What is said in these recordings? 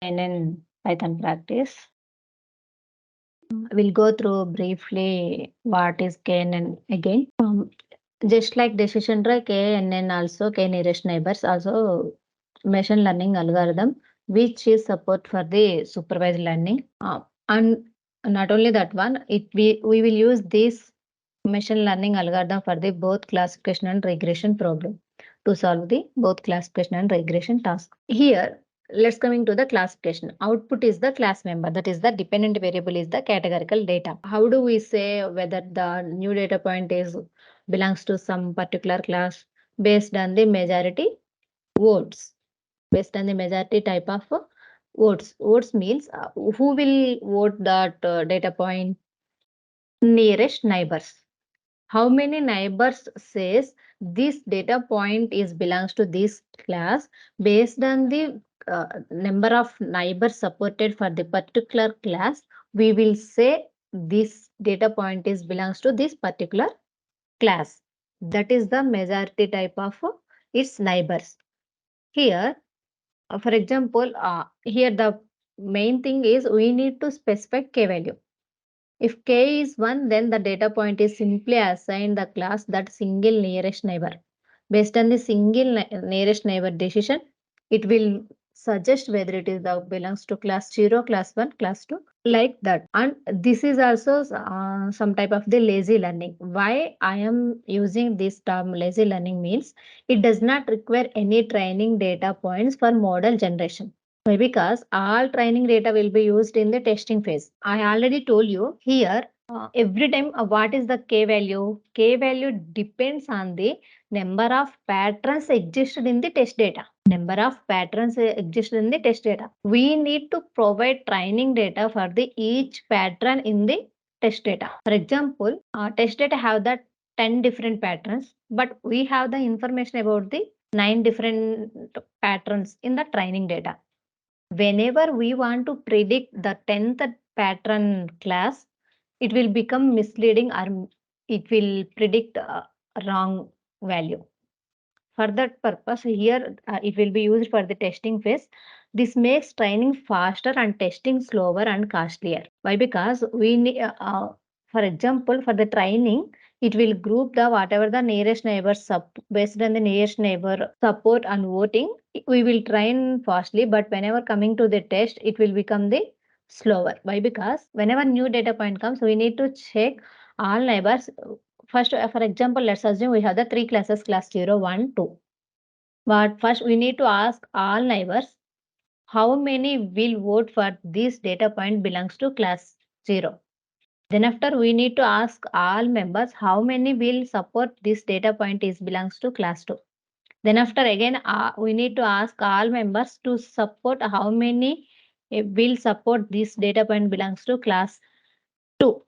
KNN Python practice. We'll go through briefly what is KNN again. Just like decision tree, KNN also k-nearest neighbors also machine learning algorithm which is support for the supervised learning. And not only that one, we will use this machine learning algorithm for the both classification and regression problem to solve the both classification and regression task. Here, let's coming to the classification. Output is the class member, that is the dependent variable is the categorical data. How do we say whether the new data point is belongs to some particular class? Based on the majority votes, based on the majority type of votes. Votes means who will vote that data point? Nearest neighbors. How many neighbors says this data point is belongs to this class? Based on the number of neighbors supported for the particular class, we will say this data point is belongs to this particular class. That is the majority type of its neighbors. Here, for example, here the main thing is we need to specify k value. If k is 1, then the data point is simply assigned the class that single nearest neighbor. Based on the single nearest neighbor decision, it will suggest whether it is the belongs to class 0, class 1, class 2, like that. And this is also some type of the lazy learning. Why I am using this term lazy learning means it does not require any training data points for model generation. Why? Because all training data will be used in the testing phase. I already told you here, every time what is the k value? K value depends on the number of patterns existed in the test data. Number of patterns existed in the test data. We need to provide training data for the each pattern in the test data. For example, test data have the 10 different patterns, but we have the information about the 9 different patterns in the training data. Whenever we want to predict the 10th pattern class, it will become misleading or it will predict a wrong value. For that purpose, here it will be used for the testing phase. This makes training faster and testing slower and costlier. Why? Because we need, for example, for the training, it will group the whatever the nearest neighbor based on the nearest neighbor support and voting. We will train fastly, but whenever coming to the test, it will become the slower. Why? Because whenever new data point comes, we need to check all neighbors. First, for example, let's assume we have the three classes, class 0, 1, 2. But first, we need to ask all neighbors how many will vote for this data point belongs to class 0. Then after, we need to ask all members how many will support this data point is belongs to class 2. Then after again, we need to ask all members to support how many will support this data point belongs to class 2.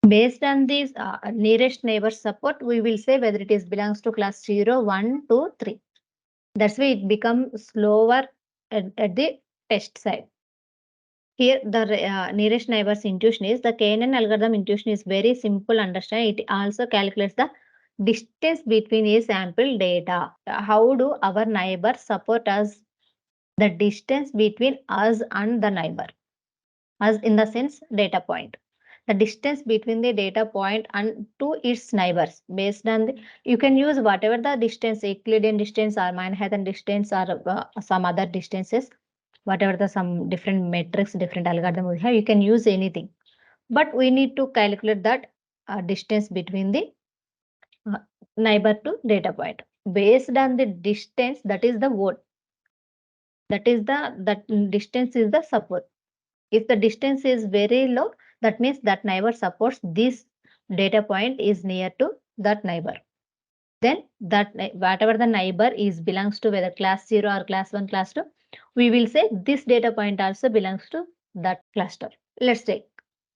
Based on this nearest neighbor support, we will say whether it is belongs to class 0, 1, 2, 3. That's why it becomes slower at the test side. Here, the nearest neighbor's intuition is the KNN algorithm intuition is very simple. Understand it also calculates the distance between a sample data. How do our neighbors support us? The distance between us and the neighbor, us in the sense data point. The distance between the data point and to its neighbors based on the, you can use whatever the distance, Euclidean distance or Manhattan distance or some other distances, whatever the some different metrics, different algorithm we have, you can use anything. But we need to calculate that distance between the uh, neighbor to data point. Based on the distance, that is the vote. That is that distance is the support. If the distance is very low, that means that neighbor supports this data point is near to that neighbor. Then that whatever the neighbor is belongs to whether class 0 or class 1, class 2, we will say this data point also belongs to that cluster. Let's take.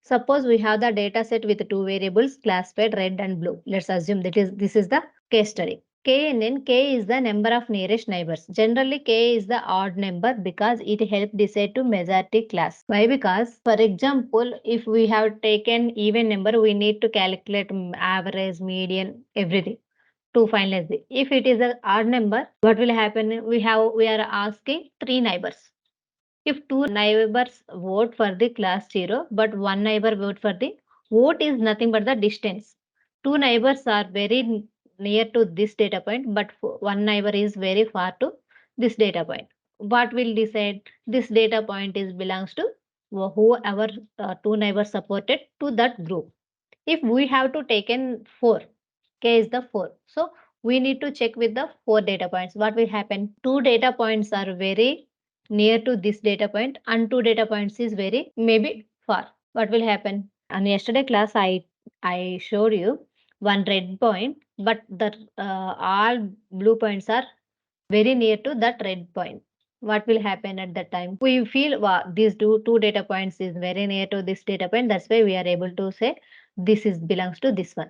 Suppose we have the data set with two variables classified red and blue. Let's assume that is this is the case study. KNN, K is the number of nearest neighbors. Generally, K is the odd number because it helps decide to majority class. Why? Because, for example, if we have taken even number, we need to calculate average, median, everything to finalize it. If it is an odd number, what will happen? We are asking three neighbors. If two neighbors vote for the class 0, but one neighbor vote for the vote is nothing but the distance. Two neighbors are very near to this data point, but one neighbor is very far to this data point. What will decide? This data point is belongs to whoever two neighbors supported to that group. If we have to taken 4, k is the 4. So we need to check with the 4 data points. What will happen? Two data points are very near to this data point and two data points is very maybe far. What will happen? On yesterday class, I showed you one red point, but the all blue points are very near to that red point. What will happen at that time? We feel wow, these two data points is very near to this data point. That's why we are able to say this is belongs to this one.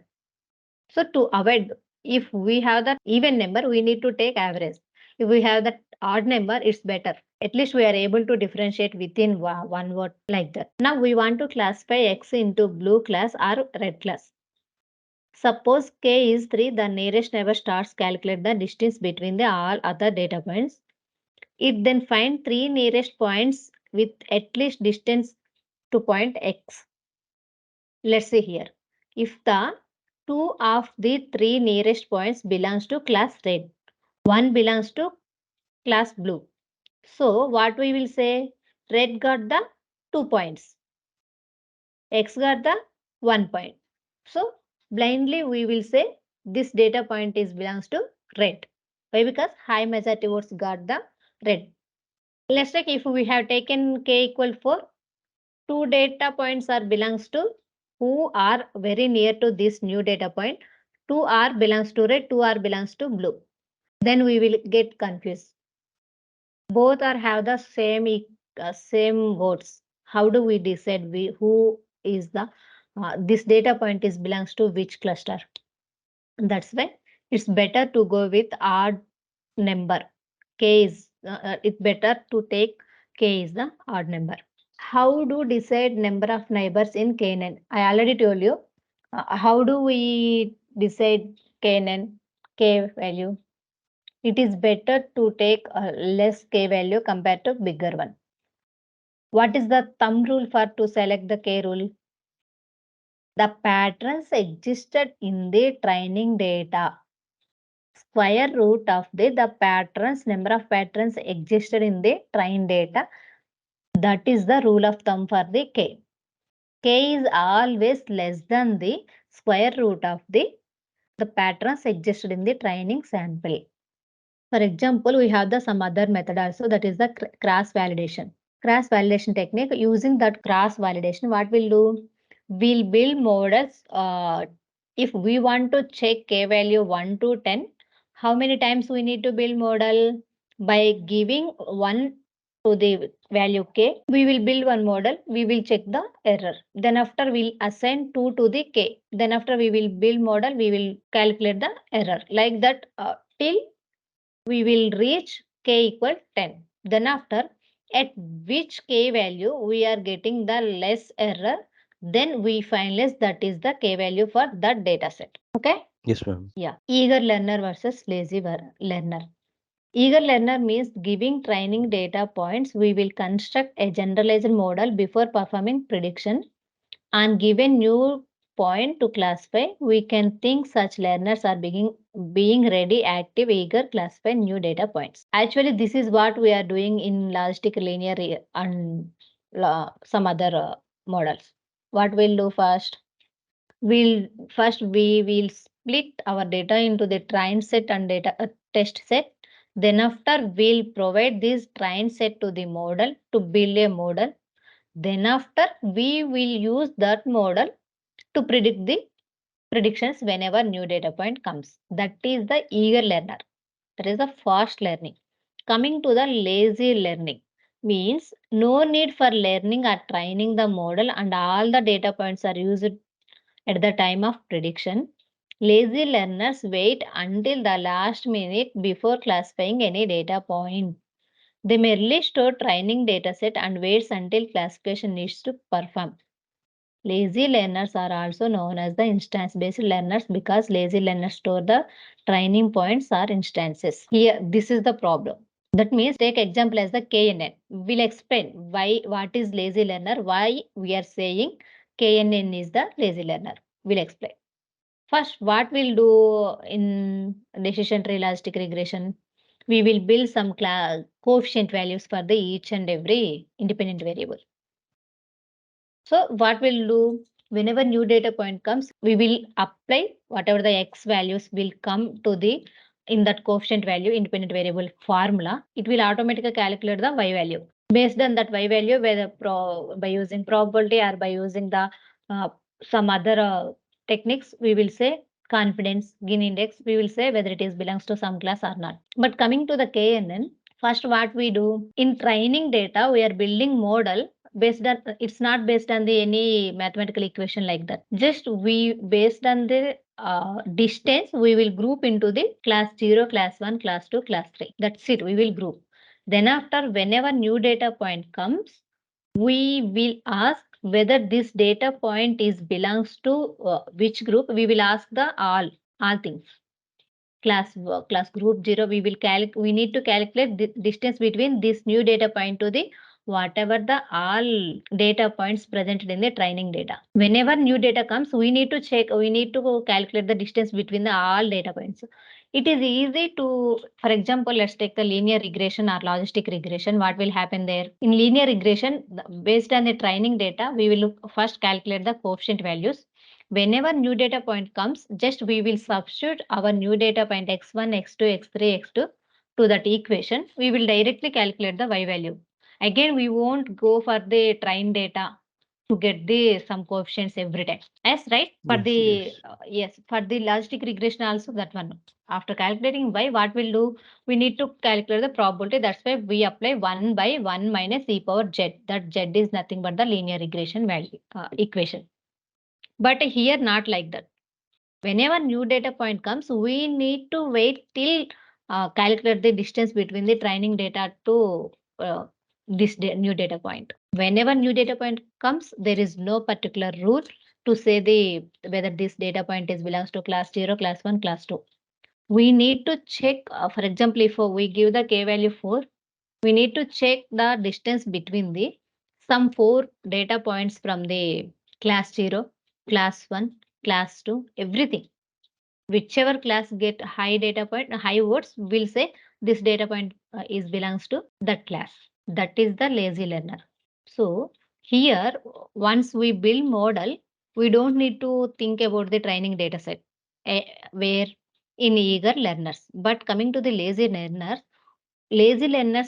So to avoid, if we have that even number, we need to take average. If we have that odd number, it's better. At least we are able to differentiate within one word like that. Now we want to classify X into blue class or red class. Suppose K is 3, the nearest neighbor starts calculate the distance between the all other data points. It then find 3 nearest points with at least distance to point X. Let's see here. If the 2 of the 3 nearest points belongs to class red, one belongs to class blue. So what we will say? Red got the 2 points. X got the 1 point. So blindly we will say this data point is belongs to red. Why? Because high majority votes got the red. Let's take if we have taken k equal 4, two data points are belongs to who are very near to this new data point. Two are belongs to red, two are belongs to blue. Then we will get confused. Both are have the same votes. How do we decide who is the this data point is belongs to which cluster? That's why it's better to go with odd number. K is it's better to take k is the odd number. How do decide number of neighbors in KNN? I already told you. How do we decide KNN k value? It is better to take a less k value compared to bigger one. What is the thumb rule for to select the k rule? The patterns existed in the training data. Square root of the patterns, number of patterns existed in the trained data. That is the rule of thumb for the k. K is always less than the square root of the patterns existed in the training sample. For example, we have the some other method also, that is the cross validation. Cross validation technique. Using that cross validation, what we'll do? We'll build models. If we want to check k value 1 to 10, how many times we need to build model? By giving 1 to the value k, we will build one model. We will check the error. Then after we'll assign 2 to the k. Then after we will build model, we will calculate the error. Like that till we will reach k equal 10. Then after, at which k value we are getting the less error, then we finalize that is the k value for that data set. Okay? Yes, ma'am. Yeah. Eager learner versus lazy learner. Eager learner means giving training data points. We will construct a generalized model before performing prediction and given new point to classify, we can think such learners are being ready, active, eager, classify new data points. Actually, this is what we are doing in logistic linear and some other models. What we'll do first? We will split our data into the trained set and data test set. Then after we'll provide this trained set to the model to build a model. Then after we will use that model to predict the predictions whenever new data point comes. That is the eager learner. That is the fast learning. Coming to the lazy learning means no need for learning or training the model and all the data points are used at the time of prediction. Lazy learners wait until the last minute before classifying any data point. They merely store training dataset and waits until classification needs to perform. Lazy learners are also known as the instance-based learners because lazy learners store the training points or instances. Here, this is the problem. That means take example as the KNN. We'll explain what is lazy learner, why we are saying KNN is the lazy learner. We'll explain. First, what we'll do in decision tree logistic regression, we will build some coefficient values for the each and every independent variable. So what we'll do, whenever new data point comes, we will apply whatever the x values will come to the in that coefficient value independent variable formula. It will automatically calculate the y value. Based on that y value, whether by using probability or by using the some other techniques, we will say confidence gain index, we will say whether it is belongs to some class or not. But coming to the KNN, first what we do in training data, we are building model based on, it's not based on the any mathematical equation like that. Just we based on the distance, we will group into the class 0, class 1, class 2, class 3. That's it, we will group. Then after, whenever new data point comes, we will ask whether this data point is belongs to which group. We will ask the all things. Class group 0, we need to calculate the distance between this new data point to the whatever the all data points presented in the training data. Whenever new data comes, we need to calculate the distance between the all data points. It is easy to, for example, let's take the linear regression or logistic regression. What will happen there? In linear regression, based on the training data, we will first calculate the coefficient values. Whenever new data point comes, just we will substitute our new data point x1, x2, x3, x2 to that equation. We will directly calculate the y value. Again, we won't go for the train data to get the some coefficients every time. Yes, right? For the yes, for the logistic regression also that one. After calculating y, what we'll do? We need to calculate the probability. That's why we apply 1 by 1 minus e power z. That z is nothing but the linear regression value equation. But here not like that. Whenever new data point comes, we need to wait till calculate the distance between the training data to this new data point. Whenever new data point comes, there is no particular rule to say the whether this data point is belongs to class 0, class 1, class 2. We need to check, for example, if we give the k value 4, we need to check the distance between the some 4 data points from the class 0, class 1, class 2, everything. Whichever class get high data point, high votes, will say this data point is belongs to that class. That is the lazy learner. So here, once we build model, we don't need to think about the training data set where in eager learners. But coming to the lazy learners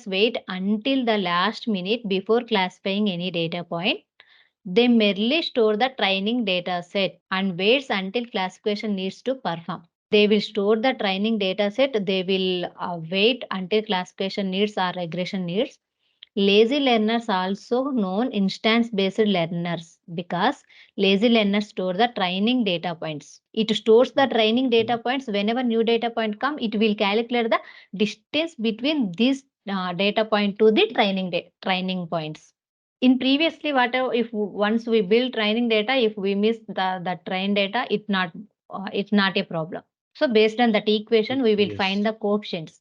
wait until the last minute before classifying any data point. They merely store the training data set and waits until classification needs to perform. They will store the training data set. They will wait until classification needs or regression needs. Lazy learners also known instance-based learners because lazy learners store the training data points. It stores the training data points. Whenever new data point come, it will calculate the distance between this data point to the training points. In previously, whatever if once we build training data, if we miss the train data, it's not a problem. So based on that equation, we will find the coefficients.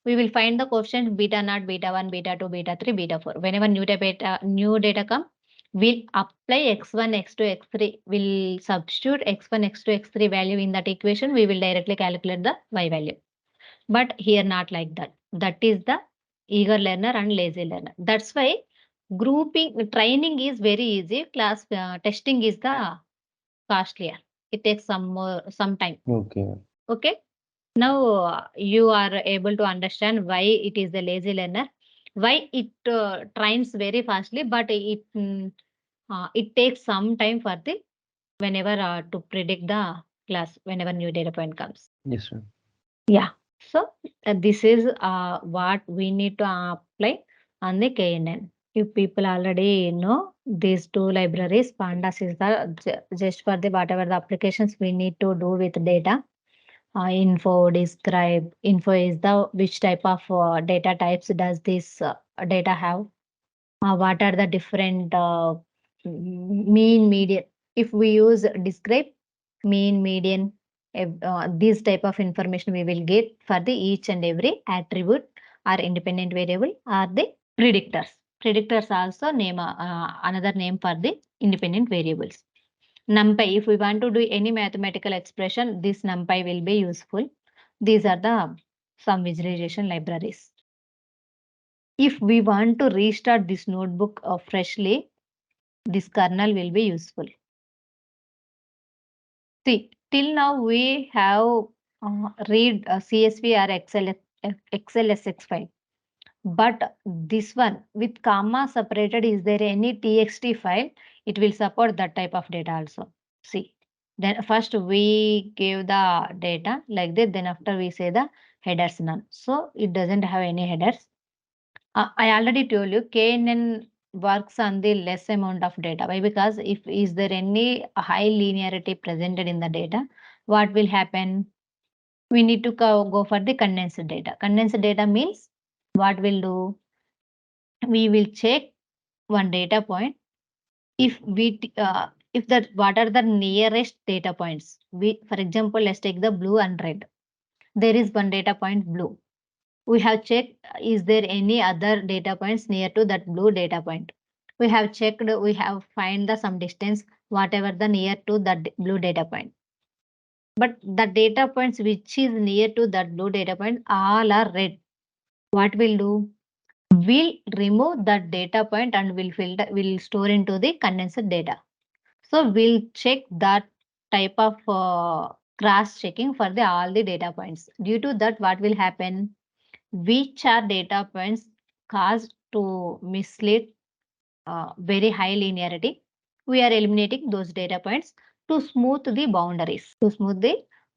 We will find the coefficients beta naught, beta 1, beta 2, beta 3, beta 4. Whenever new data come, we'll apply x1, x2, x3. We'll substitute x1, x2, x3 value in that equation. We will directly calculate the y value. But here not like that. That is the eager learner and lazy learner. That's why grouping training is very easy. Class testing is the costlier. It takes some time. Okay. Now you are able to understand why it is the lazy learner, why it trains very fastly, but it takes some time for the whenever to predict the class whenever new data point comes. Yes, sir. Yeah. So this is what we need to apply on the KNN. If people already know these two libraries, pandas is the just for the whatever the applications we need to do with data. Info, describe. Info is the which type of data types does this data have? What are the different mean, median? If we use describe, mean, median, this type of information we will get for the each and every attribute are independent variable are the predictors. Predictors also name another name for the independent variables. NumPy, if we want to do any mathematical expression, this NumPy will be useful. These are the some visualization libraries. If we want to restart this notebook freshly, this kernel will be useful. See, till now we have read CSV or XLSX file. But this one with comma separated, is there any TXT file? It will support that type of data also. See, then first we give the data like that, then after we say the headers none. So it doesn't have any headers. I already told you KNN works on the less amount of data. Why? Because if is there any high linearity presented in the data, what will happen? We need to go for the condensed data. Condensed data means what we'll do? We will check one data point. If if that what are the nearest data points? We, for example, let's take the blue and red. There is one data point blue. We have checked is there any other data points near to that blue data point. We have checked, we have find the some distance whatever the near to that blue data point. But the data points which is near to that blue data point all are red. What we'll do? We'll remove that data point and we'll store into the condensed data. So we'll check that type of cross checking for the all the data points. Due to that, what will happen? Which are data points caused to mislead very high linearity? We are eliminating those data points to smooth the boundaries. To smooth the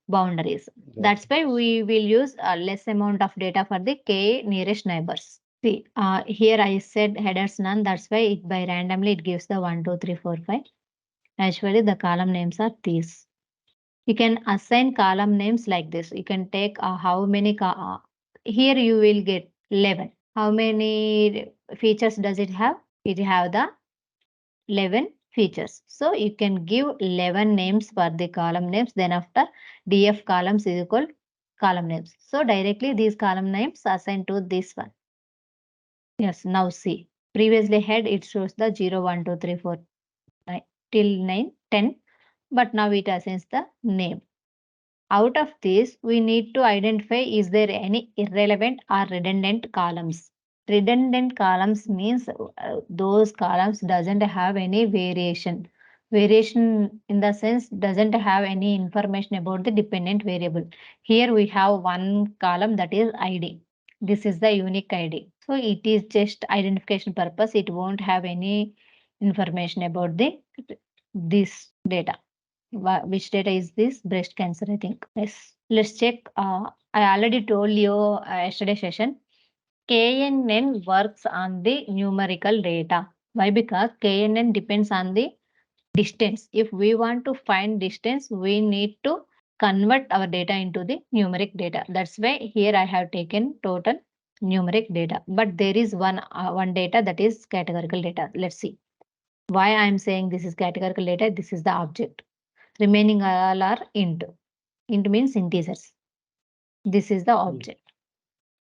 boundaries. That's why we will use a less amount of data for the k nearest neighbors. See, here I said headers none. That's why it by randomly it gives the 1, 2, 3, 4, 5. Actually, the column names are these. You can assign column names like this. You can take how many, here you will get 11. How many features does it have? It have the 11 features. So you can give 11 names for the column names. Then after df columns is equal column names. So directly these column names assigned to this one. Yes, now see. Previously head it shows the 0, 1, 2, 3, 4, 9 till 9, 10. But now it assigns the name. Out of this, we need to identify is there any irrelevant or redundant columns. Redundant columns means those columns doesn't have any variation. Variation in the sense doesn't have any information about the dependent variable. Here we have one column that is ID. This is the unique ID. So it is just identification purpose. It won't have any information about the this data. Which data is this? Breast cancer, I think. Yes. Let's check. I already told you yesterday session. KNN works on the numerical data. Why? Because KNN depends on the distance. If we want to find distance, we need to convert our data into the numeric data. That's why here I have taken total numeric data. But there is one data that is categorical data. Let's see. Why I am saying this is categorical data. This is the object. Remaining all are int. Int means integers. This is the object.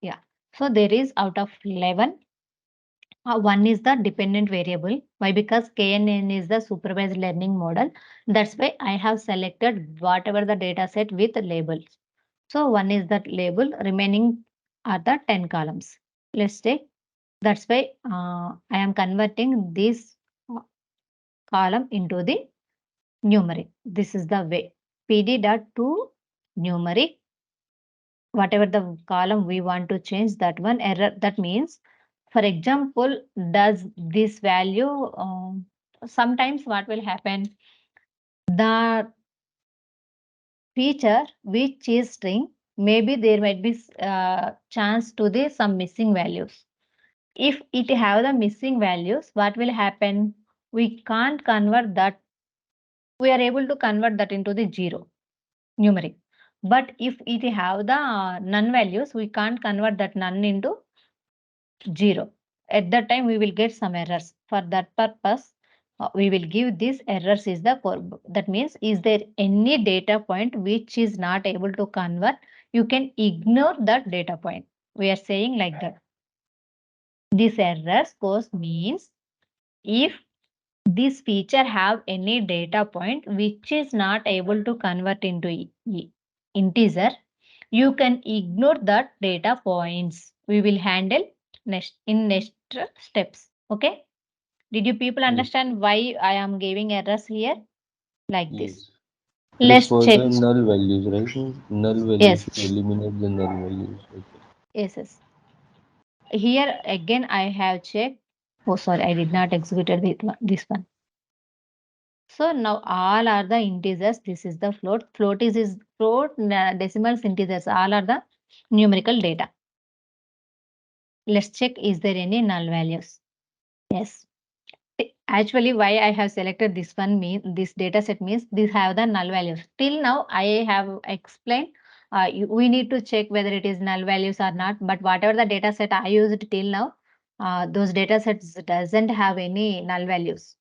Yeah. So there is out of 11, one is the dependent variable. Why? Because KNN is the supervised learning model. That's why I have selected whatever the data set with labels. So one is that label, remaining are the 10 columns. Let's take. That's why I am converting this column into the numeric. This is the way. PD dot to numeric. Whatever the column we want to change, that one error. That means, for example, does this value, sometimes what will happen? The feature which is string, maybe there might be chance to the some missing values. If it have the missing values, what will happen? We can't convert that. We are able to convert that into the 0 numeric. But if it have the none values, we can't convert that none into 0. At that time, we will get some errors. For that purpose, we will give these errors is the core. That means, is there any data point which is not able to convert? You can ignore that data point. We are saying like that. This error scores means if this feature have any data point which is not able to convert into integer, you can ignore that data points. We will handle next steps. Okay. Did you people Yes. understand why I am giving errors here? Like this. Yes. It is Let's for check. the null values, right? Null values Yes. to eliminate the null values. Okay. Yes. Yes. Here again I have checked. Oh, sorry, I did not executed this one. So now all are the integers. This is the float. Float decimals integers. All are the numerical data. Let's check is there any null values. Yes. Actually, why I have selected this one means this data set means these have the null values. Till now, I have explained we need to check whether it is null values or not. But whatever the data set I used till now, those data sets doesn't have any null values.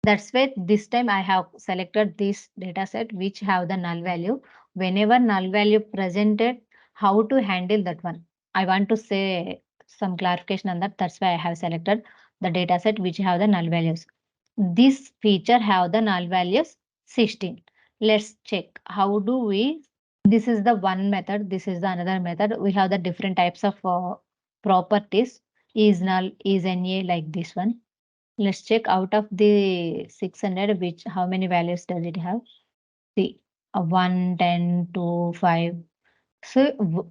That's why this time I have selected this data set which have the null value. Whenever null value presented, how to handle that one? I want to say some clarification on that. That's why I have selected the data set which have the null values. This feature have the null values 16. Let's check. How do we? This is the one method. This is the another method. We have the different types of properties. Is null, is NA like this one. Let's check out of the 600, which how many values does it have? See, 1, 10, 2, 5. So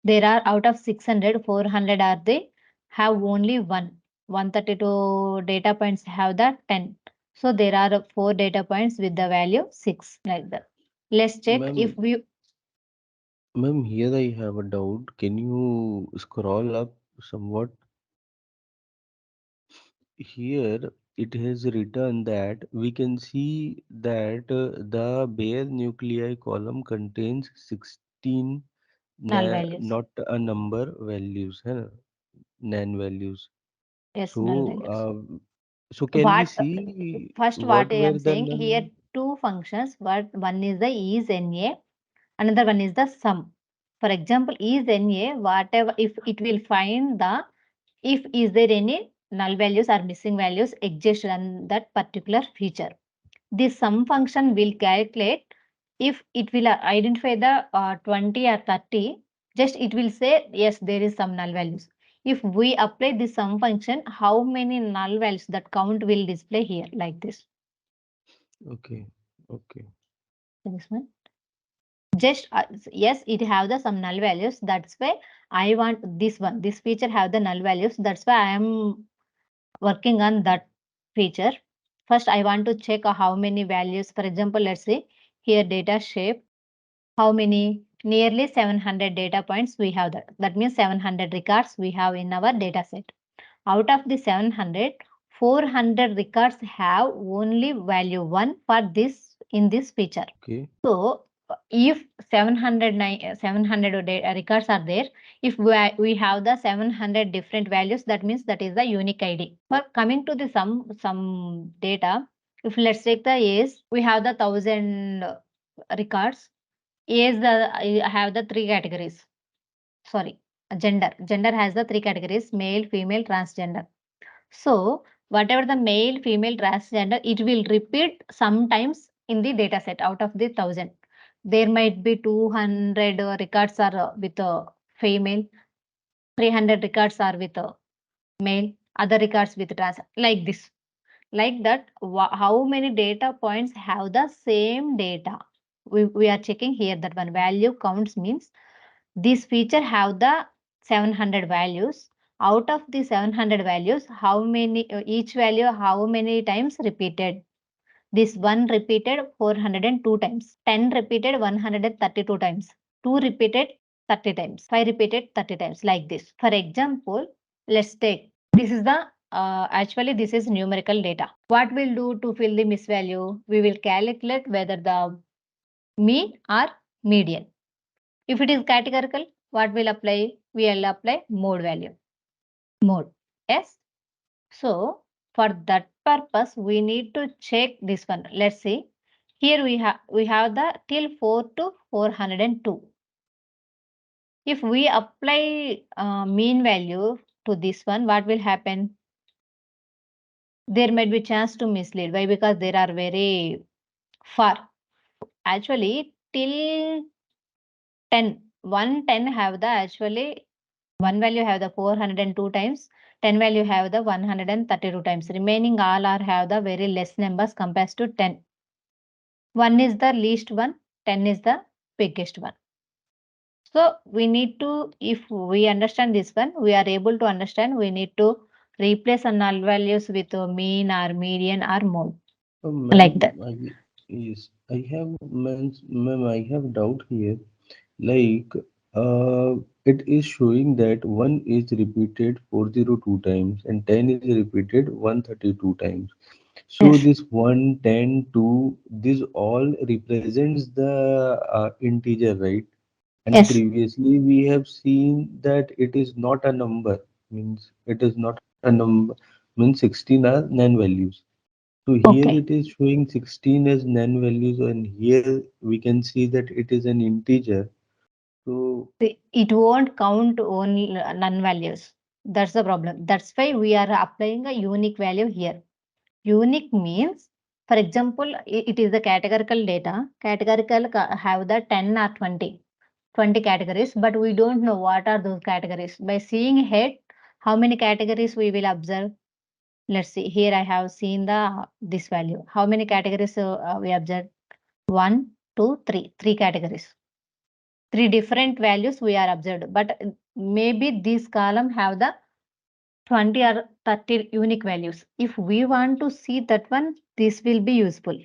there are out of 600, 400 are they have only one. 132 data points have the 10. So there are four data points with the value 6 like that. Let's check if Ma'am, we ma'am, here I have a doubt. Can you scroll up somewhat? Here it has written that we can see that the bare nuclei column contains 16 null values. not a number values, है ना? Nan values. Yes, null So, values. can we What see first what what I were am the saying here null? two functions. What one is the is NA, another one is the sum. For example, is NA, whatever if it will find the if is there any null values or missing values exist on that particular feature. This sum function will calculate if it will identify the 20 or 30, just it will say yes, there is some null values. If we apply this sum function, how many null values that count will display here like this. Okay, okay, So this one. Just yes, it have the some null values. That's why I want this one. This feature have the null values. That's why I am working on that feature. First, I want to check how many values. For example, let's say here data shape. How many? Nearly 700 data points we have that. That means 700 records we have in our data set. Out of the 700, 400 records have only value 1 for this in this feature. okay, So if 700 records are there, if we have the 700 different values, that means that is the unique ID. But coming to the some data, if let's take the age, we have the 1000 records. Age I have the three categories. Sorry, gender. Gender has the three categories: male, female, transgender. So whatever the male, female, transgender, it will repeat sometimes in the data set out of the 1000. There might be 200 records are with female, 300 records are with male, other records with trans, like this. Like that, how many data points have the same data? We are checking here that one value counts means this feature have the 700 values. Out of the 700 values, how many each value how many times repeated? This one repeated 402 times, 10 repeated 132 times, 2 repeated 30 times, 5 repeated 30 times like this. For example, let's take this is the actually this is numerical data. What we'll do to fill the miss value? We will calculate whether the mean or median. If it is categorical, what will apply? We will apply mode value. Mode. Yes. So for that purpose, we need to check this one. Let's see. Here we have the till 4 to 402. If we apply mean value to this one, what will happen? There might be chance to mislead. Why? Because there are very far. Actually, till 10, 10 have the actually one value have the 402 times, 10 value have the 132 times. Remaining all are have the very less numbers compared to 10. 1 is the least one, 10 is the biggest one. So we need to, if we understand this one, we are able to understand, we need to replace a null values with a mean or median or mode. Like Ma'am, that. yes, ma'am, I have doubt here. Like, it is showing that 1 is repeated 402 times and 10 is repeated 132 times. So Yes. this 1, 10, 2, this all represents the integer, right? And Yes. previously we have seen that it is not a number, means it is not a number, means 16 are non values. So here Okay. it is showing 16 as non values, and here we can see that it is an integer. So It won't count only non values. That's the problem. That's why we are applying a unique value here. Unique means, for example, it is the categorical data. Categorical have the 10 or 20 categories, but we don't know what are those categories. By seeing head, how many categories we will observe? Let's see. Here I have seen the this value. How many categories we observe? One, two, three. Three categories. Three different values we are observed. But maybe this column have the 20 or 30 unique values. If we want to see that one, this will be useful.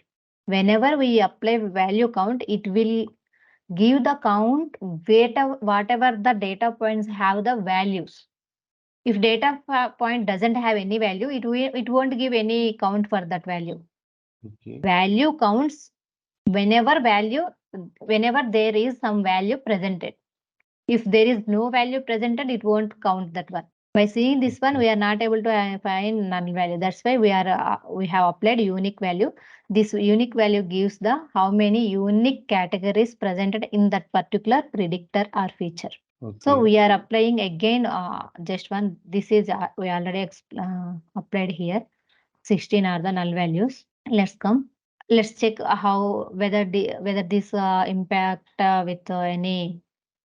Whenever we apply value count, it will give the count whatever the data points have the values. If data point doesn't have any value, it won't give any count for that value. okay, Value counts whenever value, whenever there is some value presented. If there is no value presented, it won't count that one. By seeing this one, okay, we are not able to find null value. That's why we have applied unique value. This unique value gives the how many unique categories presented in that particular predictor or feature. So okay, we are applying again just one. This is we already applied here. 16 are the null values. Let's come. Let's check how whether this impact with any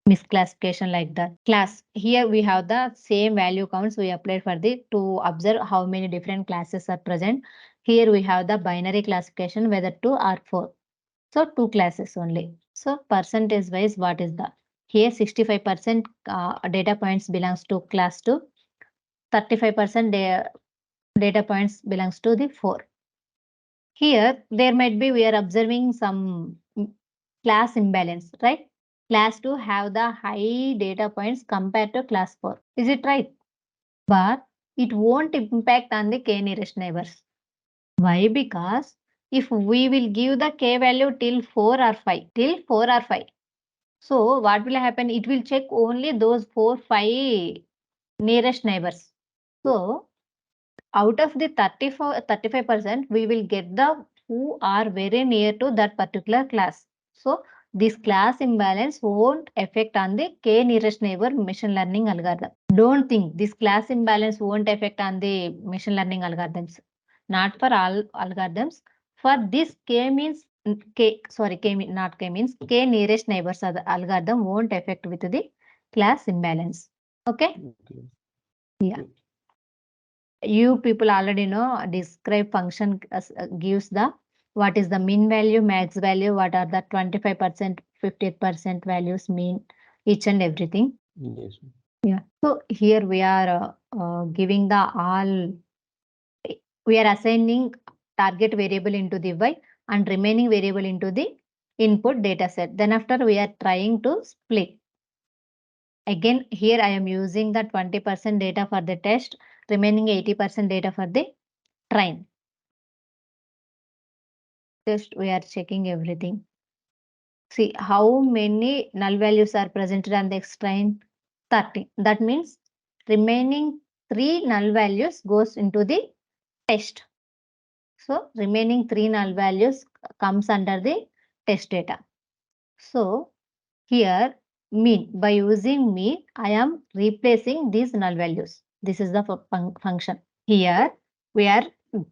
misclassification like that. Class. Here we have the same value counts we applied for the to observe how many different classes are present. Here we have the binary classification whether 2 or 4. So 2 classes only. So percentage wise, what is the here 65% data points belongs to class 2, 35% data points belongs to the 4. Here there might be we are observing some class imbalance, right? Class 2 have the high data points compared to class 4. Is it right? But it won't impact on the k nearest neighbors. Why? Because if we will give the k value till 4 or 5. So what will happen? It will check only those 4, 5 nearest neighbors. So out of the 35%, we will get the who are very near to that particular class. So this class imbalance won't affect on the k nearest neighbor machine learning algorithm. Don't think this class imbalance won't affect on the machine learning algorithms. Not for all algorithms. For this k means not k means k nearest neighbors of the algorithm won't affect with the class imbalance. Okay. okay. Yeah. So, You people already know describe function gives the what is the min value, max value, what are the 25%, 50% values, mean each and everything. yes, Yeah. So here we are giving the all, we are assigning target variable into the y and remaining variable into the input data set. Then after we are trying to split. Again, here I am using the 20% data for the test, remaining 80% data for the train. Just we are checking everything. See how many null values are presented on the train? 30. That means remaining 3 null values goes into the test. So remaining 3 null values comes under the test data. So here mean, by using mean, I am replacing these null values. This is the function. Here we are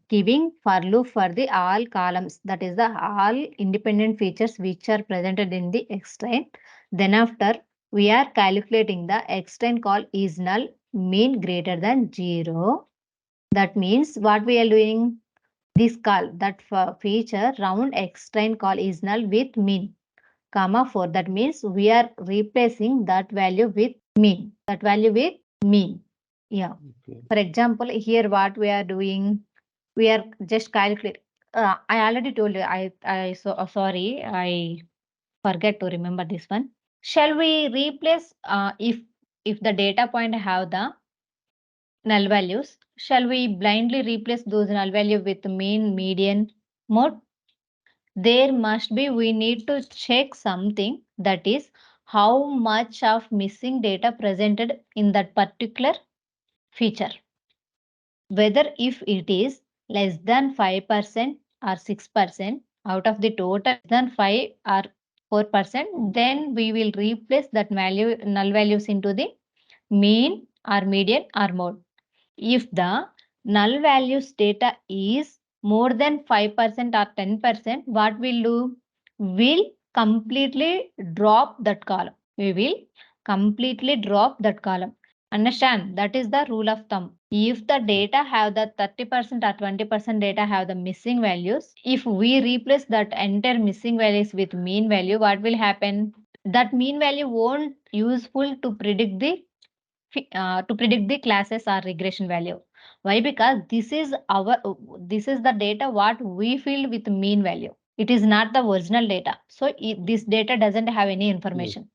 giving for loop for the all columns, that is the all independent features which are presented in the extrain. Then after we are calculating the extrain call is null mean greater than 0. That means what we are doing, this call, that feature round extrain call is null with mean comma 4. That means we are replacing that value with mean. That value with mean. Yeah. Okay. For example, here what we are doing, we are just calculate. I already told you. Sorry, I forget to remember this one. Shall we replace if the data point have the null values? Shall we blindly replace those null value with mean, median, mode? There must be, we need to check something, that is how much of missing data presented in that particular feature, whether if it is less than 5% or 6% out of the total than 5 or 4%, then we will replace that value null values into the mean or median or mode. If the null values data is more than 5% or 10%, what we'll do? We'll completely drop that column. We will completely drop that column. Understand? That is the rule of thumb. If the data have the 30% or 20% data have the missing values, if we replace that entire missing values with mean value, what will happen? That mean value won't useful to predict the classes or regression value. Why? Because this is the data what we filled with mean value. It is not the original data, so this data doesn't have any Yes. information.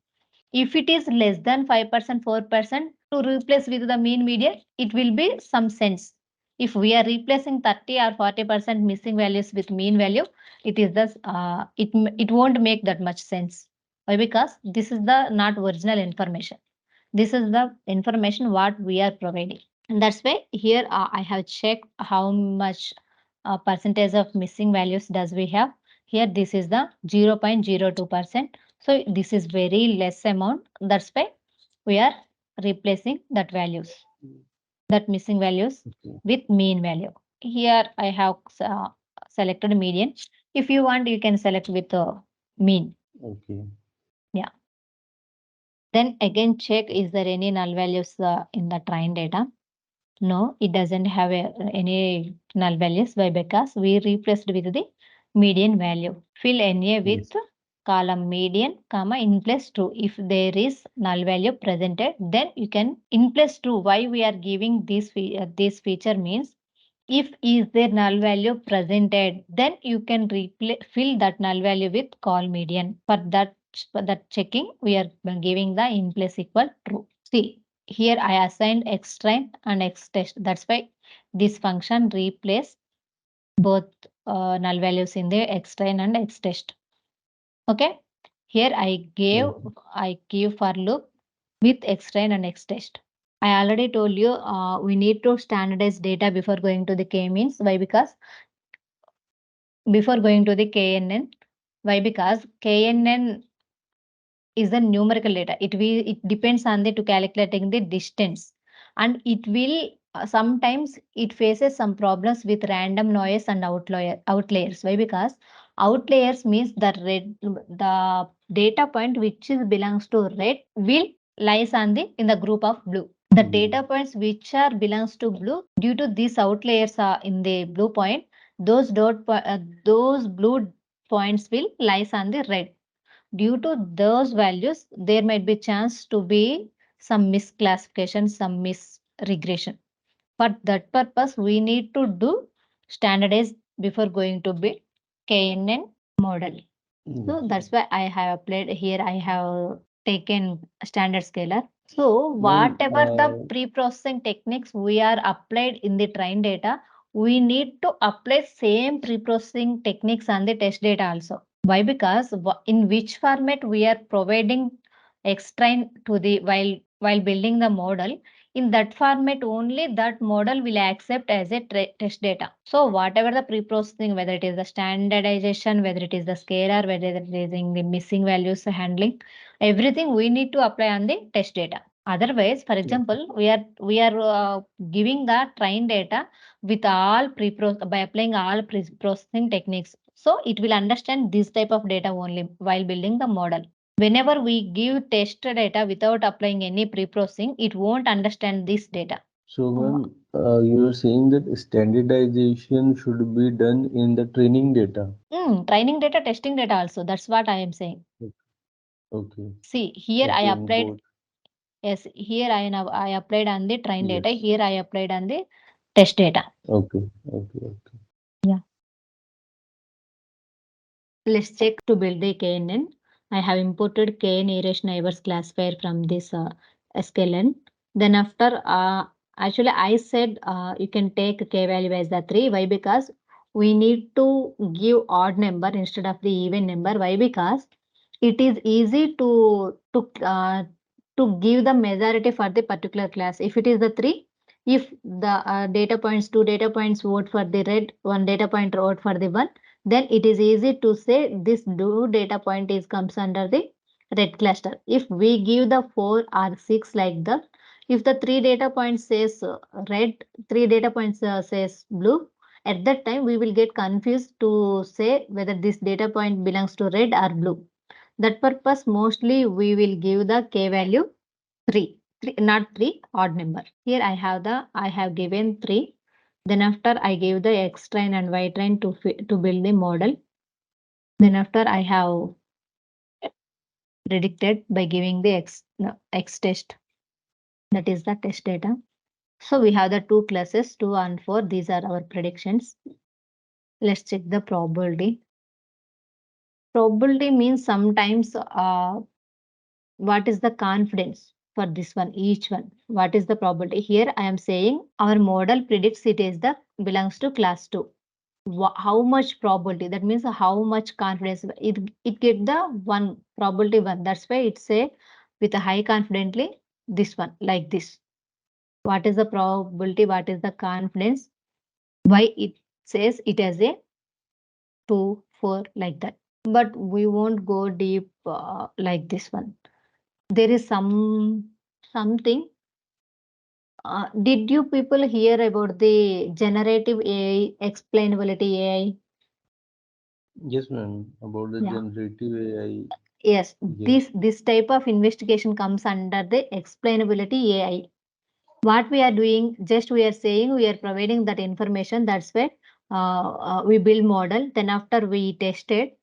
If it is less than 5%, 4%, to replace with the mean median, it will be some sense. If we are replacing 30 or 40% missing values with mean value, it is the it won't make that much sense. Why? Because this is the not original information. This is the information what we are providing. And that's why here I have checked how much percentage of missing values does we have. Here this is the 0.02%. So this is very less amount. That's why we are replacing that values, that missing values Okay. with mean value. Here I have selected median. If you want, you can select with mean. Okay. Yeah. Then again check, is there any null values in the train data? No, it doesn't have any null values. Why? Because we replaced with the median value. Fill NA with Yes. column median, comma in place true. If there is null value presented, then you can in place true. Why we are giving this feature means, if is there null value presented, then you can fill that null value with call median. For that checking, we are giving the in place equal true. See, here I assigned xtrain and xtest. That's why this function replace both null values in the xtrain and xtest. Okay. Here Okay. I give for loop with xtrain and xtest. I already told you we need to standardize data before going to the k-means. Why? Because before going to the KNN. Why? Because KNN is the numerical data. It depends on the to calculating the distance, and it will sometimes it faces some problems with random noise and outliers. Why? Because outliers means the data point which is belongs to red will lies on the in the group of blue. The Blue. data points which are belongs to blue, due to these outliers are in the blue point, those blue points will lies on the red. Due to those values, there might be chance to be some misclassification, some misregression. For that purpose, we need to do standardize before going to be KNN model. So Yes. that's why I have applied here. I have taken standard scalar. So Ma'am, whatever the pre-processing techniques we are applied in the train data, we need to apply same pre-processing techniques on the test data also. Why? Because in which format we are providing extrain to the while building the model, in that format only that model will accept as a test data. So whatever the pre-processing, whether it is the standardization, whether it is the scalar, whether it is in the missing values handling, everything we need to apply on the test data. Otherwise, for Okay. example, we are giving the train data with all by applying all pre-processing techniques. So it will understand this type of data only while building the model. Whenever we give test data without applying any pre-processing, it won't understand this data. So, Uh, ma'am, you are saying that standardization should be done in the training data. Training data, testing data also. That's what I am saying. Okay. See, here I Okay, in applied. both. Yes, here I applied on the train data. Yes. Here I applied on the test data. Okay. Okay. Okay. Yeah. Let's check to build the KNN. I have imported KN erased neighbors classifier from this sklearn. Then after, actually I said you can take k value as the 3. Why? Because we need to give odd number instead of the even number. Why? Because it is easy to give the majority for the particular class. If it is the 3, if the data points, 2 data points vote for the red, 1 data point vote for the 1, then it is easy to say this do data point is comes under the red cluster. If we give the 4 or 6 like that, if the 3 data points says red, 3 data points says blue, at that time we will get confused to say whether this data point belongs to red or blue. That purpose mostly we will give the k value 3, 3 not 3, odd number. Here I have given 3. Then after I gave the X train and Y train to build the model. Then after I have predicted by giving the X test, that is the test data. So we have the two classes 2 and 4. These are our predictions. Let's check the probability. Probability means sometimes what is the confidence for this one, each one. What is the probability? Here I am saying our model predicts it is the belongs to class 2. How much probability, that means how much confidence it get the one probability 1. That's why it say with a high confidently this one like this. What is the probability, what is the confidence, why it says it as a 2 4 like that. But we won't go deep like this one. There is something. Did you people hear about the generative AI, explainability AI? Yes, ma'am. About the Yeah. generative AI. Yes, Yes. this type of investigation comes under the explainability AI. What we are doing, just we are saying we are providing that information. That's why we build model. Then after we test it,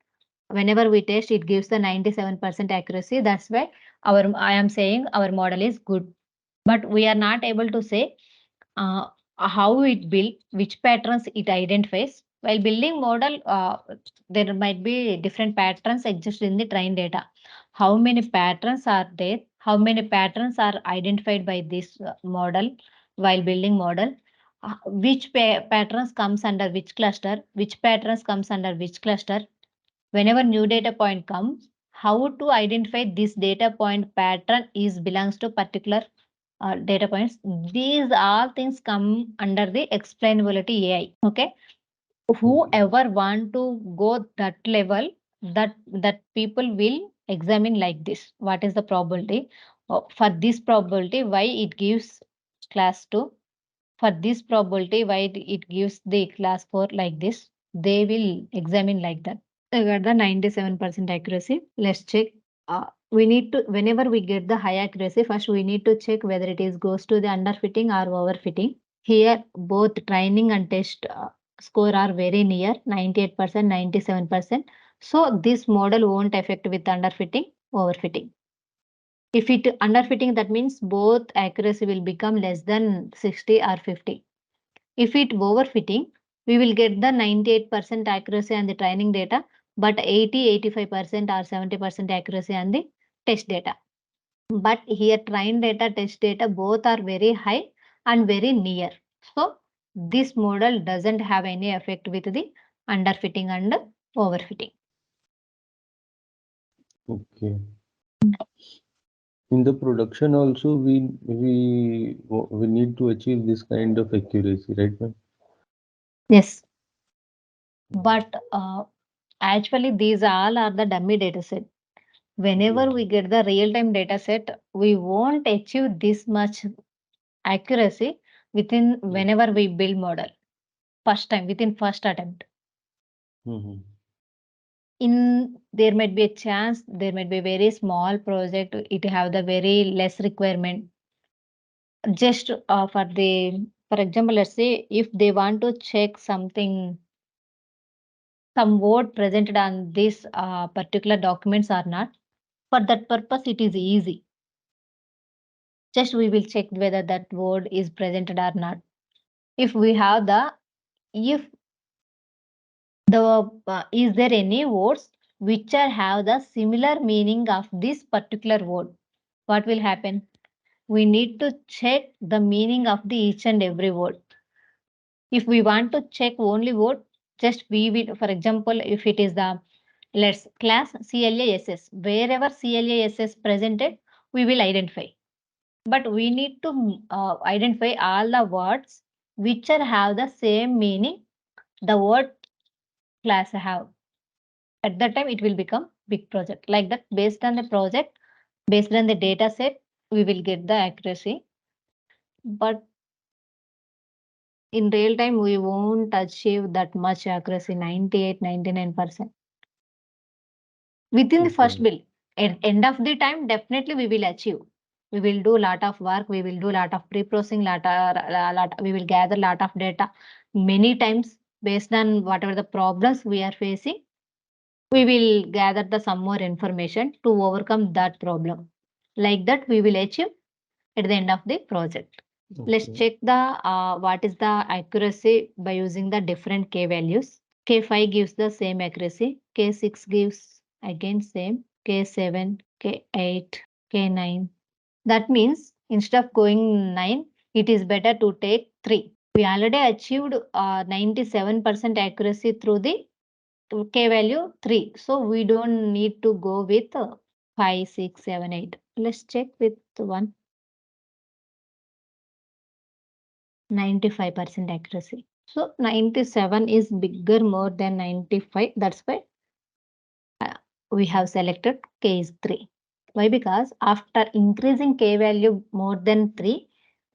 whenever we test, it gives the 97% accuracy. That's why I am saying our model is good. But we are not able to say uh, how it build, which patterns it identifies. While building model, there might be different patterns exist in the train data. How many patterns are there? How many patterns are identified by this model while building model? Which patterns comes under which cluster? Which patterns comes under which cluster? Whenever new data point comes, how to identify this data point pattern is belongs to particular data points. These all things come under the explainability AI. Okay. Okay. Whoever want to go that level, that people will examine like this. What is the probability? For this probability, why it gives class 2? For this probability, why it gives the class 4 like this? They will examine like that. I got the 97% accuracy. Let's check. We need to, whenever we get the high accuracy, first we need to check whether it is goes to the underfitting or overfitting. Here, both training and test score are very near 98%, 97%. So this model won't affect with underfitting, overfitting. If it underfitting, that means both accuracy will become less than 60 or 50. If it overfitting, we will get the 98% accuracy on the training data, but 80, 85% or 70% accuracy on the test data. But here train data, test data, both are very high and very near. So this model doesn't have any effect with the underfitting and overfitting. Okay. In the production also, we need to achieve this kind of accuracy, right, ma'am? Yes, but actually these all are the dummy data set. Whenever we get the real-time data set, we won't achieve this much accuracy within Yes. whenever we build model first time within first attempt. Mm-hmm. In there might be a chance, there might be a very small project, it have the very less requirement. Just for example, let's say if they want to check something, some word presented on this particular documents or not, for that purpose it is easy. Just we will check whether that word is presented or not. If we have the, if the is there any words which are have the similar meaning of this particular word, what will happen? We need to check the meaning of the each and every word. If we want to check only word, just we will, for example, if it is the, let's class CLASS, wherever CLASS presented, we will identify. But we need to identify all the words which are have the same meaning the word class have. At that time, it will become big project. Like that, based on the project, based on the data set, we will get the accuracy. But in real time, we won't achieve that much accuracy, 98, 99%. Within the first Okay. build. At end of the time, definitely we will achieve. We will do lot of work. We will do lot of pre-processing, we will gather lot of data many times based on whatever the problems we are facing. We will gather the some more information to overcome that problem. Like that, we will achieve at the end of the project. Let's Okay. check the what is the accuracy by using the different k values. K5 gives the same accuracy. K6 gives again same. K7, K8, K9. That means instead of going 9, it is better to take 3. We already achieved 97% accuracy through the K value 3. So we don't need to go with 5, 6, 7, 8. Let's check with 1. 95% accuracy. So 97 is bigger more than 95. That's why uh, we have selected K is 3. Why? Because after increasing K value more than 3,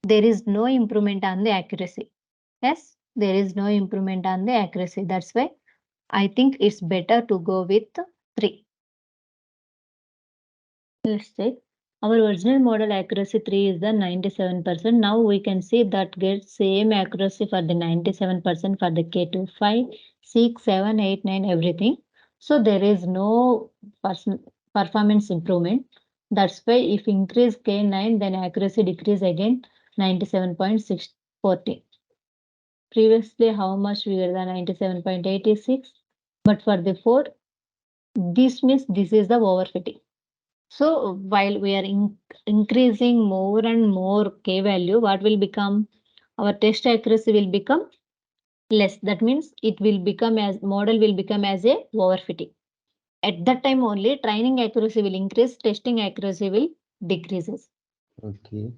there is no improvement on the accuracy. Yes, there is no improvement on the accuracy. That's why I think it's better to go with 3. Let's check. Our original model accuracy 3 is the 97%. Now we can see that gets same accuracy for the 97% for the K2, 5, 6, 7, 8, 9, everything. So there is no performance improvement. That's why if increase K9, then accuracy decrease again 97.640. Previously, how much we were the 97.86. But for the 4, this means this is the overfitting. So while we are increasing more and more K value, what will become? Our test accuracy will become less. That means it will become as model will become as a overfitting. At that time only training accuracy will increase, testing accuracy will decreases. Okay.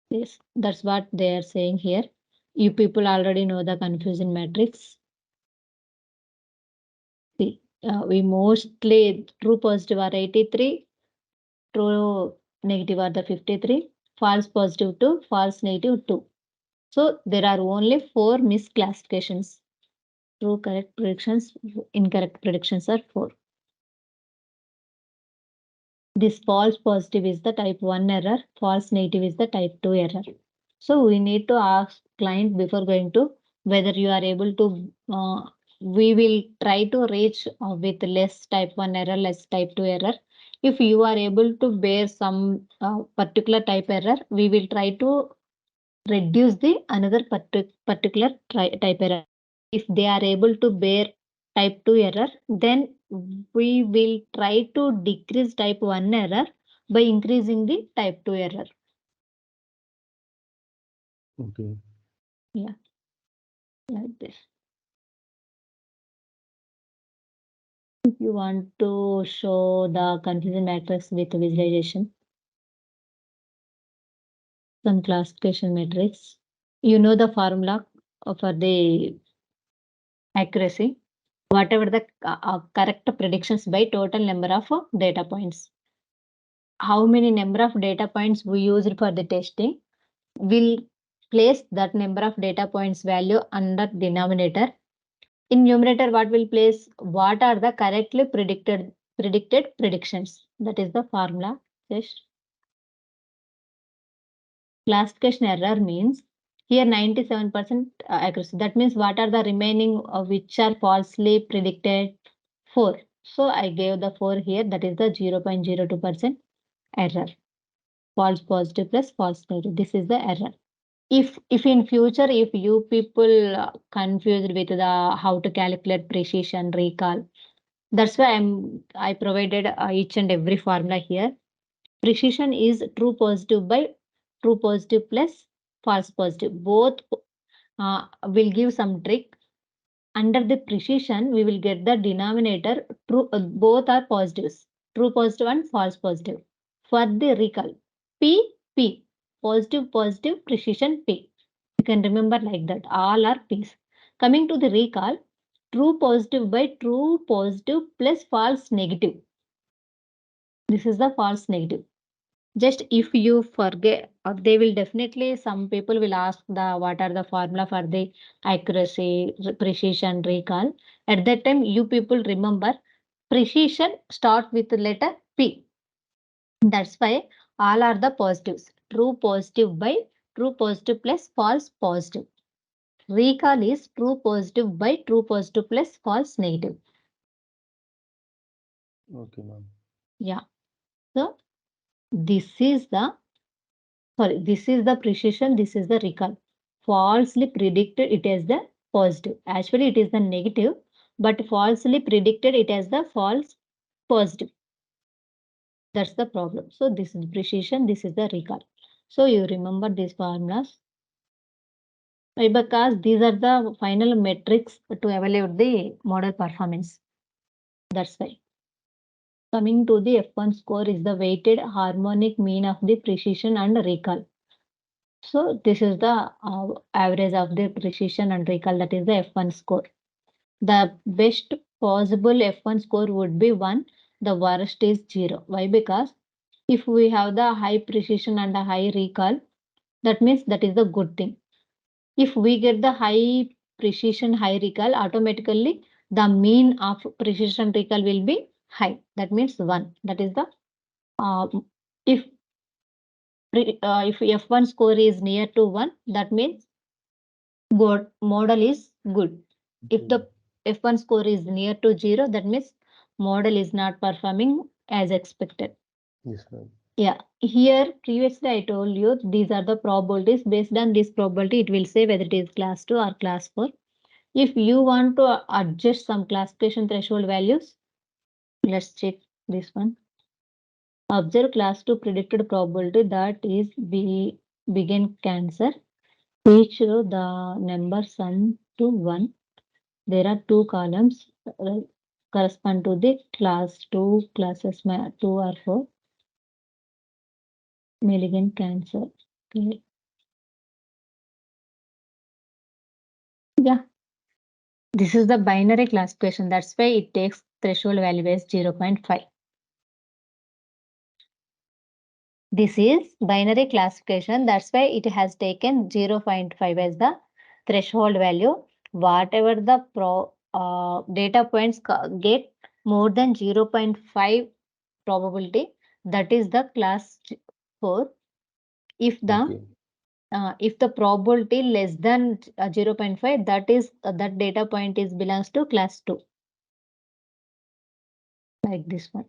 Yes, that's what they are saying here. You people already know the confusion matrix. See, we mostly true positive are 83, true negative are the 53, false positive 2, false negative 2. So there are only 4 misclassifications. True correct predictions, incorrect predictions are 4. This false positive is the type 1 error, false negative is the type 2 error. So we need to ask client before going to whether you are able to, we will try to reach with less type 1 error, less type 2 error. If you are able to bear some particular type error, we will try to reduce the another particular type error. If they are able to bear type 2 error, then we will try to decrease type 1 error by increasing the type 2 error. Okay. Yeah, like this. If you want to show the confusion matrix with visualization, some classification matrix, you know the formula for the accuracy, whatever the correct predictions by total number of data points. how many number of data points we used for the testing, will place that number of data points value under denominator. In numerator, what will place? What are the correctly predicted predictions? That is the formula. Just classification error means here 97% accuracy. That means what are the remaining which are falsely predicted? 4. So I gave the 4 here. That is the 0.02% error. False positive plus false negative. This is the error. If in future, if you people confused with the how to calculate precision recall, that's why I provided each and every formula here. Precision is true positive by true positive plus false positive. Both will give some trick. Under the precision, we will get the denominator true. Both are positives. True positive and false positive. For the recall, P positive positive precision P. You can remember like that. All are P's. Coming to the recall, true positive by true positive plus false negative. This is the false negative. Just if you forget, they will definitely, some people will ask the what are the formula for the accuracy, precision, recall. At that time, you people remember precision start with the letter P. That's why all are the positives. True positive by true positive plus false positive. Recall is true positive by true positive plus false negative. Okay, ma'am. Yeah. So this is the this is the precision, this is the recall. Falsely predicted it as the positive. Actually, it is the negative, but falsely predicted it as the false positive. That's the problem. So this is precision, this is the recall. So you remember these formulas. Why? Because these are the final metrics to evaluate the model performance. That's why. Coming to the F1 score is the weighted harmonic mean of the precision and recall. So this is the average of the precision and recall, that is the F1 score. The best possible F1 score would be 1. The worst is 0. Why? Because if we have the high precision and a high recall, that means that is the good thing. If we get the high precision, high recall, automatically the mean of precision recall will be high. That means 1. That is the if if F1 score is near to 1, that means good model is good. If the F1 score is near to 0, that means model is not performing as expected. Yes, ma'am. Yeah, here previously I told you these are the probabilities. Based on this probability, it will say whether it is class 2 or class 4. If you want to adjust some classification threshold values, let's check this one. Observe class 2 predicted probability, that is begin cancer. Each row the number sum to 1. There are 2 columns correspond to the class 2 classes 2 or 4. Malignant cancer. Okay. Yeah. This is the binary classification. That's why it takes threshold value as 0.5. This is binary classification. That's why it has taken 0.5 as the threshold value. Whatever the data points get more than 0.5 probability, that is the class 4. Okay. If the probability less than 0.5, that is that data point is belongs to class 2, like this one.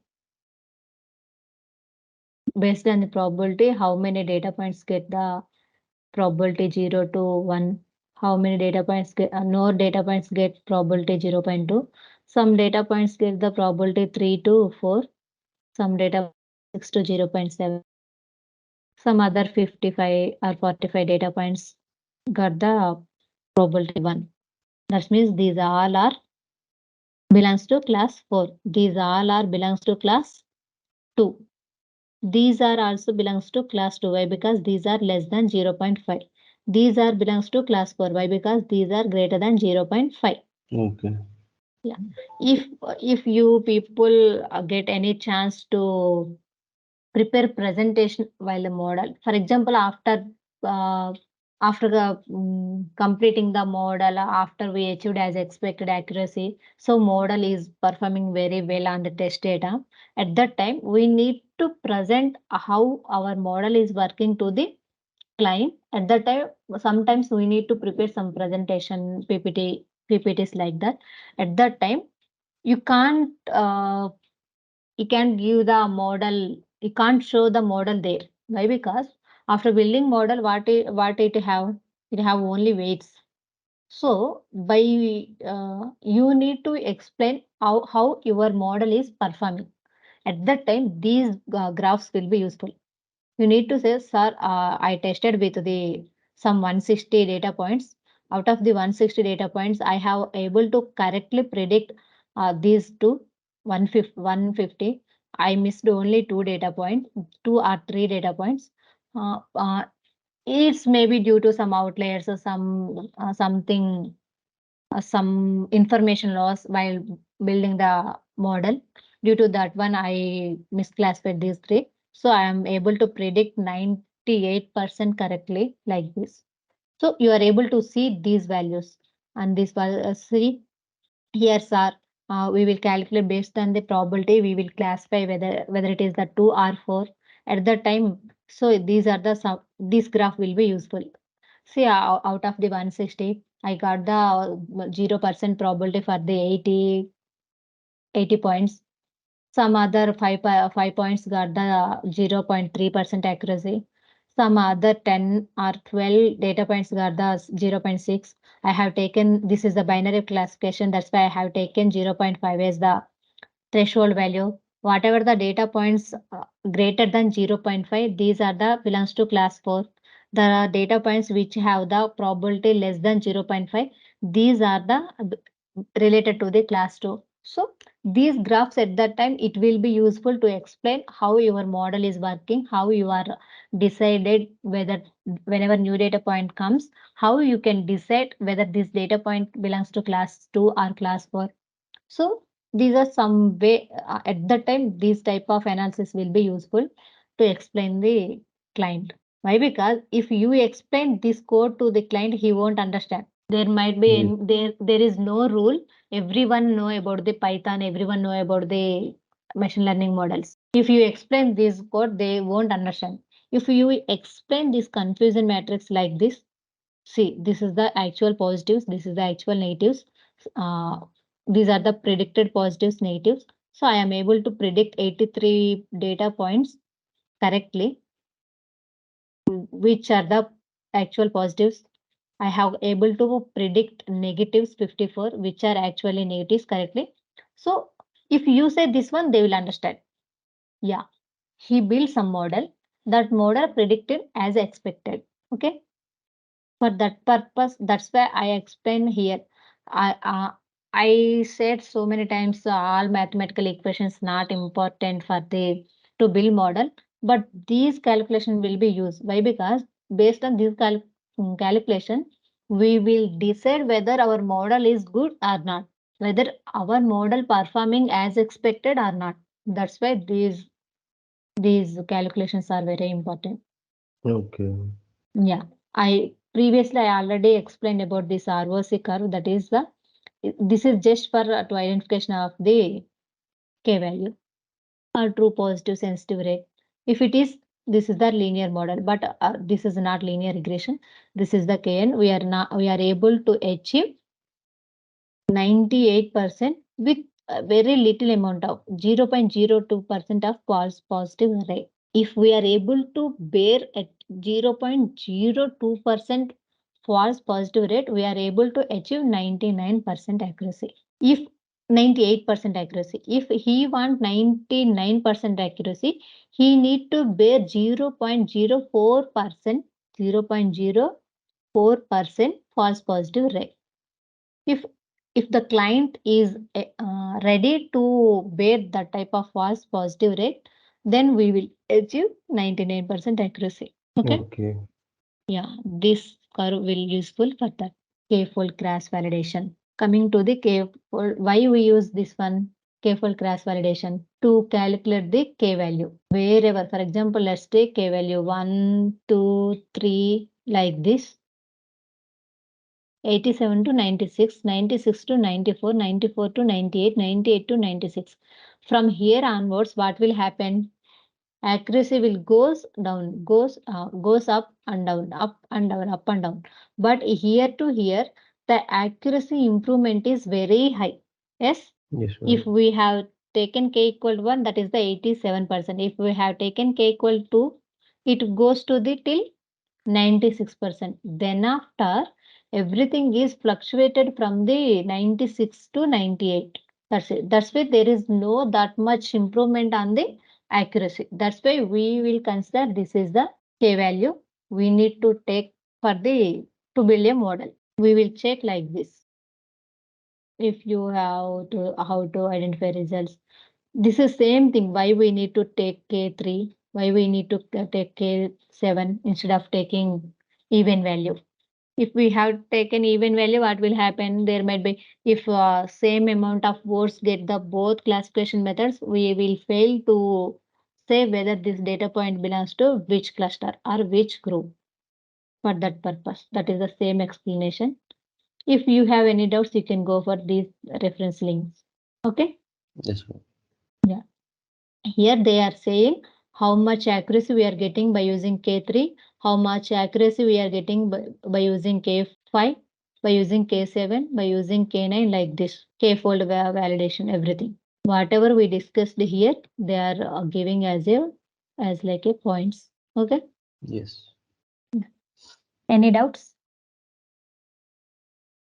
Based on the probability, how many data points get the probability 0 to 1, how many data points get no data points get probability 0.2, some data points get the probability 3 to 4, some data 6 to 0.7, some other 55 or 45 data points got the probability 1. That means these all are belongs to class 4. These all are belongs to class 2. These are also belongs to class 2. Why? Because these are less than 0.5. These are belongs to class 4. Why? Because these are greater than 0.5. Okay. Yeah. If you people get any chance to prepare presentation while the model. For example, uh, completing the model, after we achieved as expected accuracy, so model is performing very well on the test data. At that time, we need to present how our model is working to the client. At that time, sometimes we need to prepare some presentation PPTs like that. At that time, you can't you can give the model, you can't show the model there. Why? Because after building model, what it have, it have only weights. So by you need to explain how your model is performing. At that time, these graphs will be useful. You need to say, sir, I tested with the some 160 data points. Out of the 160 data points, I have able to correctly predict these to 150. I missed only two data points, two or three data points. Uh, uh, it's maybe due to some outliers or some information loss while building the model. Due to that one, I misclassified these three. So I am able to predict 98% correctly like this. So you are able to see these values, and this see here, sir, we will calculate based on the probability. We will classify whether it is the two or four at the time. So these are the some. This graph will be useful. See, out of the 160, I got the 0% probability for the 80 points. Some other 5 points got the 0.3% accuracy. Some other 10 or 12 data points got the 0.6. I have taken, this is the binary classification. That's why I have taken 0.5 as the threshold value. Whatever the data points greater than 0.5, these are the belongs to class 4. The data points which have the probability less than 0.5, these are the related to the class 2. So these graphs at that time, it will be useful to explain how your model is working, how you are decided whether whenever new data point comes, how you can decide whether this data point belongs to class 2 or class 4. So these are some way at that time these type of analysis will be useful to explain the client. Why? Because if you explain this code to the client, he won't understand. There might be Yes. there is no rule. Everyone know about the Python. Everyone know about the machine learning models. If you explain this code, they won't understand. If you explain this confusion matrix like this, see, this is the actual positives, this is the actual negatives. Uh, these are the predicted positives, negatives. So I am able to predict 83 data points correctly, which are the actual positives. I have able to predict negatives 54, which are actually negatives correctly. So if you say this one, they will understand. Yeah, he built some model. That model predicted as expected. Okay. For that purpose, that's why I explain here. I said so many times all mathematical equations not important for the to build model, but these calculation will be used. Why? Because based on this calculation, we will decide whether our model is good or not, whether our model performing as expected or not. That's why these calculations are very important. Okay. Yeah, I already explained about this ROC curve. That is the this is just for to identification of the K value or true positive sensitive rate. If it is, this is the linear model, but this is not linear regression. This is the KN. We are able to achieve 98% with a very little amount of 0.02% of false positive rate. If we are able to bear at 0.02% false positive rate, we are able to achieve 99% accuracy. If 98% accuracy, if he want 99% accuracy, he need to bear 0.04%, 0.04% false positive rate. If the client is ready to bear that type of false positive rate, then we will achieve 99% accuracy. Okay. Okay. Yeah, this curve will useful for that k-fold cross validation. Coming to the k-fold, why we use this one? K-fold cross validation to calculate the K value. Wherever, for example, let's take K value 1, 2, 3 like this. 87 to 96, 96 to 94, 94 to 98, 98 to 96. From here onwards, what will happen? Accuracy will goes up and down, up and down, up and down. But here to here, the accuracy improvement is very high. Yes. Yes, If ma'am. we have taken k equal to 1, that is the 87%. If we have taken k equal to 2, it goes to the till 96%. Then after, everything is fluctuated from the 96 to 98. That's it. That's why there is no that much improvement on the accuracy. That's why we will consider this is the k value we need to take for the to build a model. We will check like this. If you have to how to identify results, this is same thing. Why we need to take K3? Why we need to take K7 instead of taking even value? If we have taken even value, what will happen? There might be, if same amount of votes get the both classification methods, we will fail to say whether this data point belongs to which cluster or which group for that purpose. That is the same explanation. If you have any doubts, you can go for these reference links. Okay. Yes, ma'am. Yeah. Here they are saying how much accuracy we are getting by using K3, how much accuracy we are getting by using K5, by using K7, by using K9 like this, K-fold validation, everything. Whatever we discussed here, they are giving as like a points. Okay. Yes. Any doubts?